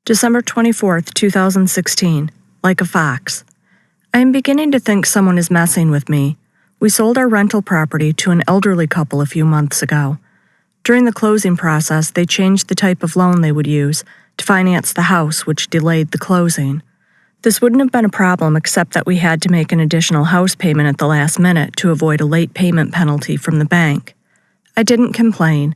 December 24th, 2016. Like a fox. I am beginning to think someone is messing with me. We sold our rental property to an elderly couple a few months ago. During the closing process, they changed the type of loan they would use to finance the house, which delayed the closing. This wouldn't have been a problem except that we had to make an additional house payment at the last minute to avoid a late payment penalty from the bank. I didn't complain.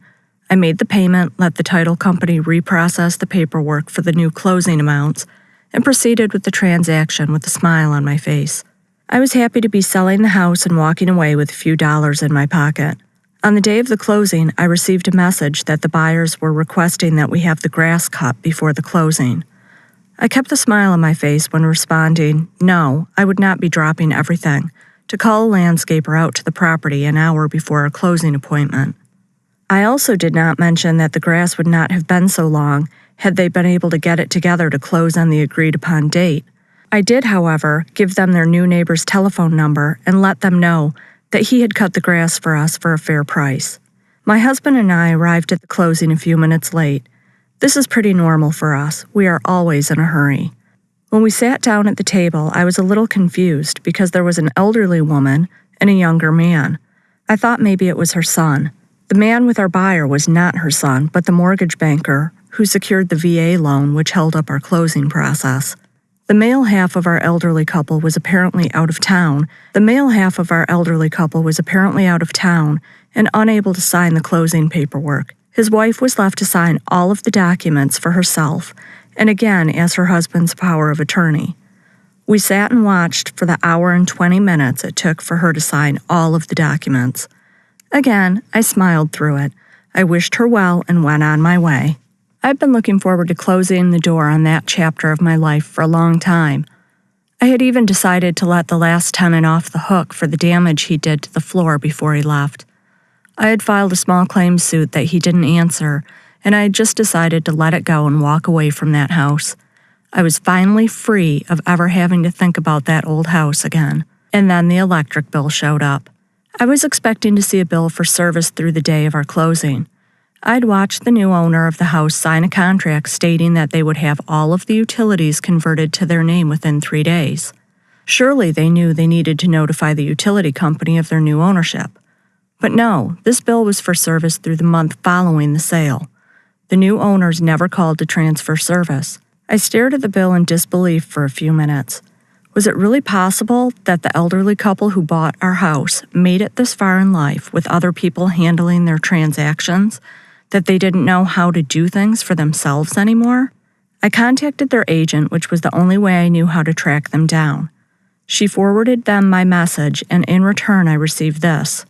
I made the payment, let the title company reprocess the paperwork for the new closing amounts, and proceeded with the transaction with a smile on my face. I was happy to be selling the house and walking away with a few dollars in my pocket. On the day of the closing, I received a message that the buyers were requesting that we have the grass cut before the closing. I kept the smile on my face when responding, no, I would not be dropping everything to call a landscaper out to the property an hour before our closing appointment. I also did not mention that the grass would not have been so long had they been able to get it together to close on the agreed-upon date. I did, however, give them their new neighbor's telephone number and let them know that he had cut the grass for us for a fair price. My husband and I arrived at the closing a few minutes late. This is pretty normal for us. We are always in a hurry. When we sat down at the table, I was a little confused because there was an elderly woman and a younger man. I thought maybe it was her son. The man with our buyer was not her son, but the mortgage banker who secured the VA loan which held up our closing process. The male half of our elderly couple was apparently out of town. And unable to sign the closing paperwork. His wife was left to sign all of the documents for herself, and again as her husband's power of attorney. We sat and watched for the hour and 20 minutes it took for her to sign all of the documents. Again, I smiled through it. I wished her well and went on my way. I've been looking forward to closing the door on that chapter of my life for a long time. I had even decided to let the last tenant off the hook for the damage he did to the floor before he left. I had filed a small claims suit that he didn't answer, and I had just decided to let it go and walk away from that house. I was finally free of ever having to think about that old house again. And then the electric bill showed up. I was expecting to see a bill for service through the day of our closing. I'd watched the new owner of the house sign a contract stating that they would have all of the utilities converted to their name within 3 days. Surely they knew they needed to notify the utility company of their new ownership. But no, this bill was for service through the month following the sale. The new owners never called to transfer service. I stared at the bill in disbelief for a few minutes. Was it really possible that the elderly couple who bought our house made it this far in life with other people handling their transactions, that they didn't know how to do things for themselves anymore? I contacted their agent, which was the only way I knew how to track them down. She forwarded them my message, and in return I received this.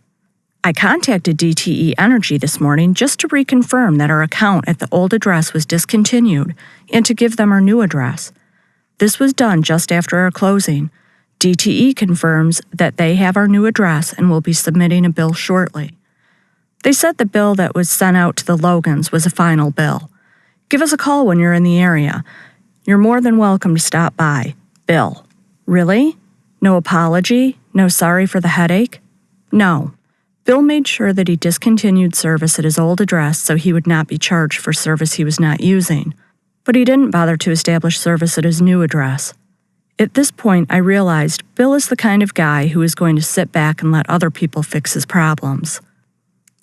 I contacted DTE Energy this morning just to reconfirm that our account at the old address was discontinued and to give them our new address. This was done just after our closing. DTE confirms that they have our new address and will be submitting a bill shortly. They said the bill that was sent out to the Logans was a final bill. Give us a call when you're in the area. You're more than welcome to stop by. Bill. Really? No apology? No sorry for the headache? No. Bill made sure that he discontinued service at his old address so he would not be charged for service he was not using, but he didn't bother to establish service at his new address. At this point, I realized Bill is the kind of guy who is going to sit back and let other people fix his problems.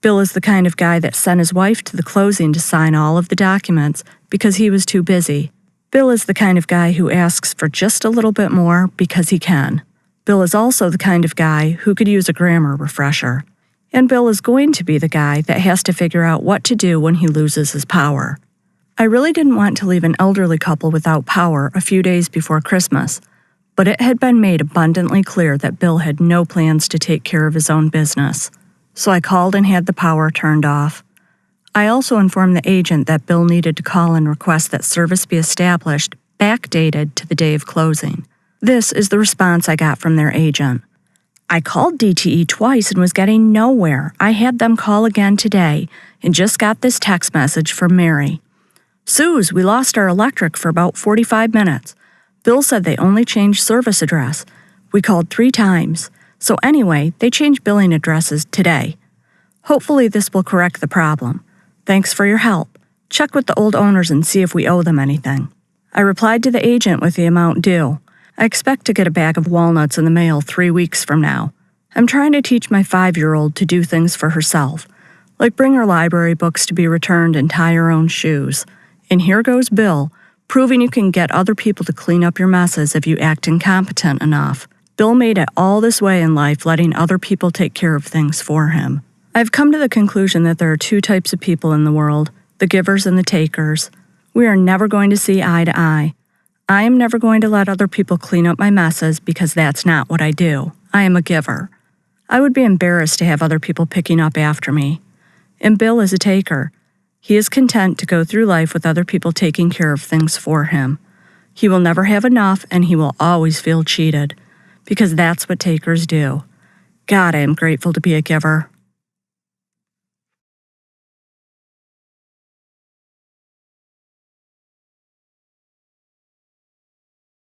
Bill is the kind of guy that sent his wife to the closing to sign all of the documents because he was too busy. Bill is the kind of guy who asks for just a little bit more because he can. Bill is also the kind of guy who could use a grammar refresher. And Bill is going to be the guy that has to figure out what to do when he loses his power. I really didn't want to leave an elderly couple without power a few days before Christmas, but it had been made abundantly clear that Bill had no plans to take care of his own business. So I called and had the power turned off. I also informed the agent that Bill needed to call and request that service be established, backdated to the day of closing. This is the response I got from their agent. I called DTE twice and was getting nowhere. I had them call again today and just got this text message from Mary. Suze, we lost our electric for about 45 minutes. Bill said they only changed service address. We called 3 times. So anyway, they changed billing addresses today. Hopefully this will correct the problem. Thanks for your help. Check with the old owners and see if we owe them anything. I replied to the agent with the amount due. I expect to get a bag of walnuts in the mail 3 weeks from now. I'm trying to teach my 5-year-old to do things for herself, like bring her library books to be returned and tie her own shoes. And here goes Bill, proving you can get other people to clean up your messes if you act incompetent enough. Bill made it all this way in life, letting other people take care of things for him. I've come to the conclusion that there are 2 types of people in the world, the givers and the takers. We are never going to see eye to eye. I am never going to let other people clean up my messes because that's not what I do. I am a giver. I would be embarrassed to have other people picking up after me. And Bill is a taker. He is content to go through life with other people taking care of things for him. He will never have enough, and he will always feel cheated, because that's what takers do. God, I am grateful to be a giver.